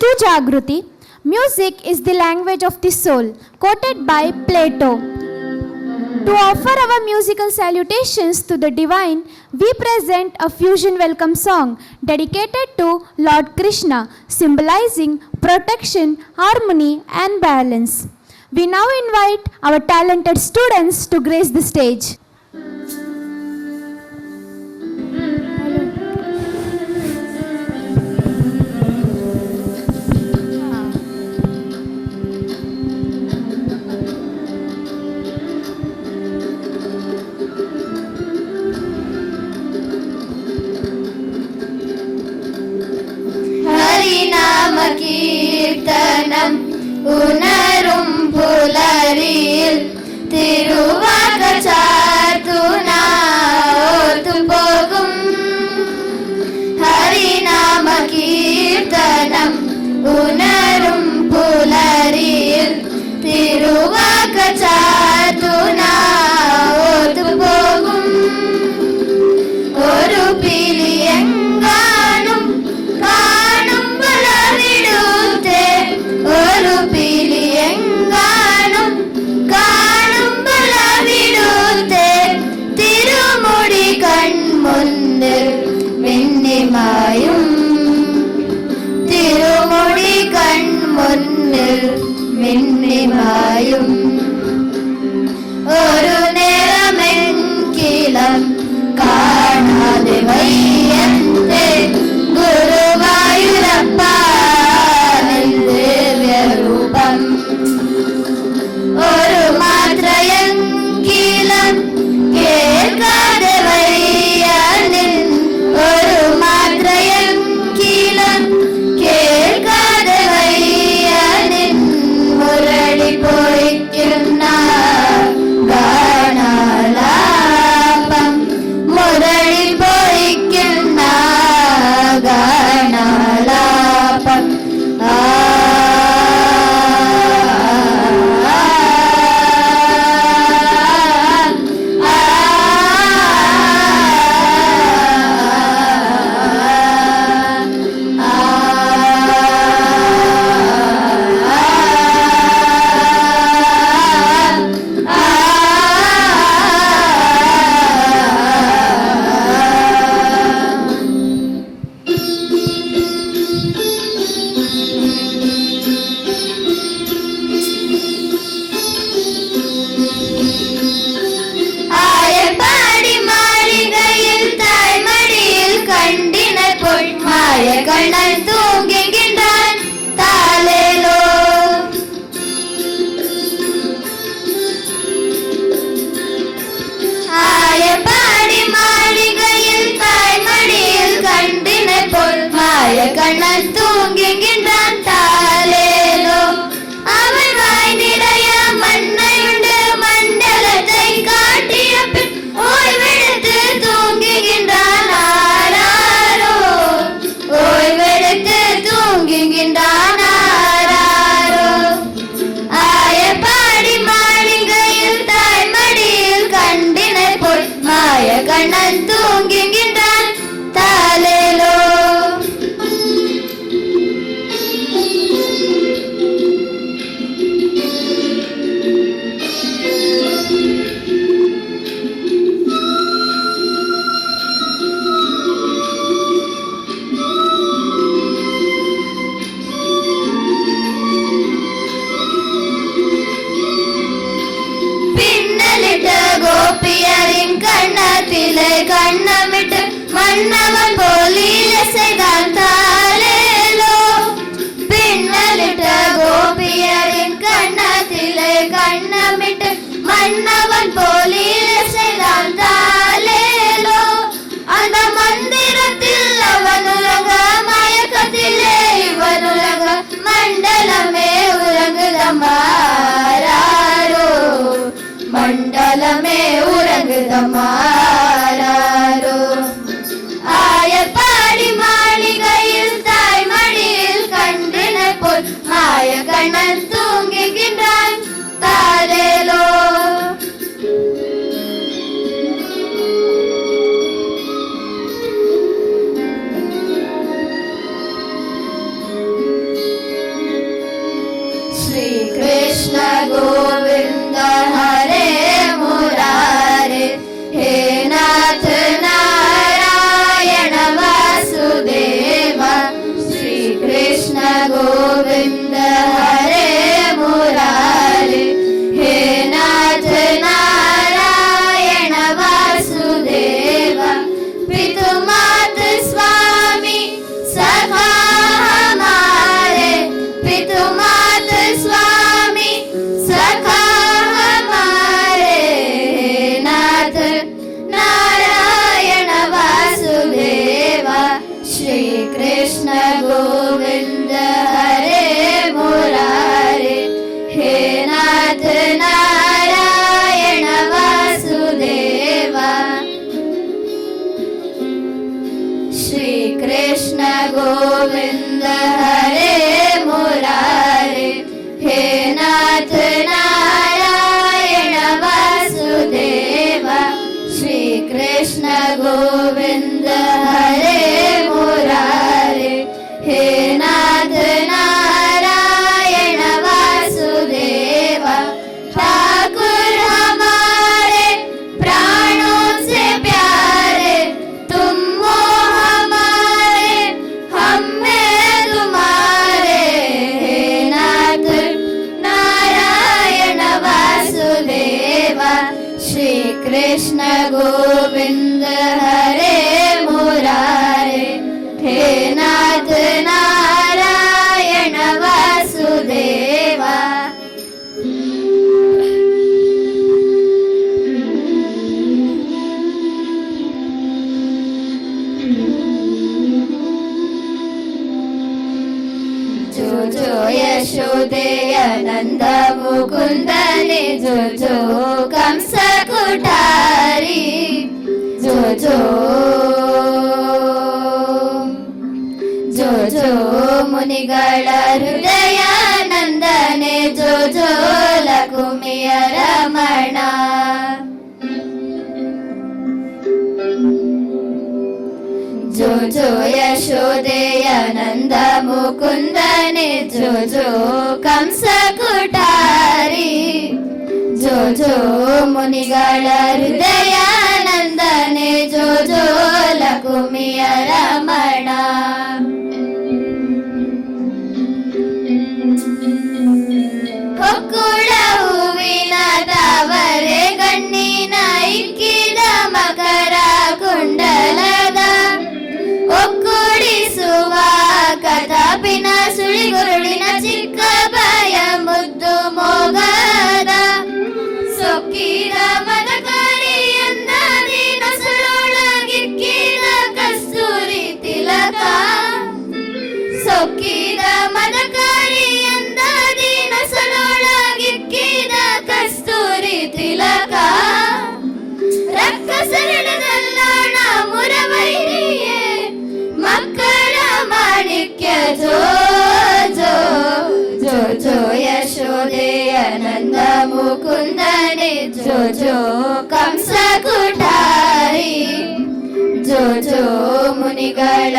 To Jagruti, music is the language of the soul, quoted by Plato. To offer our musical salutations to the divine, we present a fusion welcome song dedicated to Lord Krishna, symbolizing protection, harmony, and balance. We now invite our talented students to grace the stage. കീർത്തനം ഉണരും പുലരിയിൽ തിരുവാക ചാർത്തുനാത്തുപോകും ഹരിനാമ കീർത്തനം ഉണരും പുലരിയിൽ തിരുവാക ചാർത്തുനാത്തുപോകും ഒരു പിലിയെങ്കാനും ഒരു പിലിയെങ്കാനും കാണുമ്പളവിടുത്തെ തിരുമുടി കൺമുന്നിൽ മിന്നിമായും തിരുമുടി കൺമുന്നിൽ മിന്നിമായും ഒരു നേരമെങ്കിലും കാണാതെ വയ്യത്തെ ഗുരുവായൂരപ്പ ദിവ്യരൂപം ഒരു മാത്രയെങ്കിലും കേൾക്കാതെ വയ്യനിൻ ഒരു മാത്രയെങ്കിലും കേൾക്കാതെ വയ്യനിൻ മുരളി പൊഴിക്കുന്ന ഗാനാലാപം മുരളി പൊഴിക്കുന്ന ഗാനാലാപം கண்ணன் தூங்குகின்றான் தாலேலோ ஆயப்பாடி மாளிகையில் தாய்மடியில் கண்டினை போல் மாய கண்ணன் தூங்குகின்றான் தாலேலோ அவன் வாய் நிறைய மண்ணையுண்டு மண்டலத்தை காட்டிய பின் ஓய்வெடுத்து தூங்குகின்றான் ஆராரோ ஓய்வெடுத்து தூங்குகின்றான் ஆராரோ ஆயப்பாடி மாளிகையில் தாய்மடியில் கண்டினை போல் மாய கண்ணன் தூங்குகின்றான் தாலேலோ கோபியரின் கண்ணத்திலே கண்ணமிட்டு மன்னவன் போலீல செய்தான் தாலேலோ பின்னலிட்ட கோபியரின் கண்ணத்திலே கண்ணமிட்டு மன்னவன் போலீல செய்தான் தாலேலோ அந்த மந்திரத்தில் அவன் உலக மயக்கத்திலே இவன் உலக மண்டலமே உறங்குதமாரோ மண்டலமே உறங்குதமாரோ ஆயப்பாடி மாளிகையில் தாய்மடியில் கண்டினை போல் மாய கண்ணன் தூங்குகின்றான் தாலேலோ गोविंद हरे मुरारे, हे नाथ नारायण वासुदेव, पितु मात स्वामी सखा हमारे, पितु मात स्वामी सखा हमारे, हे नाथ नारायण वासुदेव, श्री कृष्ण गोविंद हरे मुरारे, हे नाथ नारायण वासुदेव, श्री कृष्ण गोविंद हरे मुरारे, हे नाथ नारायण वासुदेव, श्री कृष्ण गोविंद हरे मुरारे, हे नाथ नारायण वासुदेव, ठाकुर हमारे प्राणों से प्यारे, तुम हो हमारे हम हैं तुम्हारे, हे नाथ नारायण वासुदेव, श्री कृष्ण गोविंद हरे मुरारे, हे नाथ नारायण वासुदेव. जो जो यशोदेय नंद मुकुंदने, जो जो कंस कुठारी, जो जो जो जो मुनिಗಳ ಹೃದಯಾನಂದನೆ, जो जो ಲಕುಮಿಯ ರಮಣ, जो जो ಯಶೋದೆಯ ನಂದ ಮುಕುಂದನೆ, जो जो ಕಂಸ ಕುಠಾರಿ, जो जो ಮುನಿಗಳ ಹೃದಯಾನಂದನೆ, जो जो ಲಕುಮಿಯ ರಮಣ. ಹೊಕ್ಕುಳ ಹೂವಿನ ತಾವರೆ ಗಣ್ಣಿನ ಇಕ್ಕಿದ ಮಕರ ಕುಂಡಲದ, ಒಕ್ಕೂಡಿಸುವ ಕಥಾಪಿನ ಸುಳಿಗುರುಳಿನ ಚಿಕ್ಕ ಭಯ ಮುದ್ದು ಮೊಗದ, ಸೊಕ್ಕಿದ ಮದಕರಿಯಂದ ದಿನ ಸುಳೊಳಗಿಕ್ಕಿದ ಕಸ್ತೂರಿ ತಿಲಕ, ಸೊಕ್ಕಿದ ಮದಕರಿಯಂದ ದಿನ ಸುಳೊಳಗಿಕ್ಕಿದ ಕಸ್ತೂರಿ ತಿಲಕ, ರಕ್ಕಸರಣದಲ್ಲೋಣ ಮುರವೈರಿಯೇ ಮಕ್ಕಳ ಮಾಣಿಕ್ಯ, ಜೋ ಜೋ ಜೋ ಜೋ ಯಶೋದೆಯ ನಂದ ಮುಕುಂದನೆ, जो जो ಕಂಸ ಕುಠಾರಿ, जो जो ಮುನಿಗಳ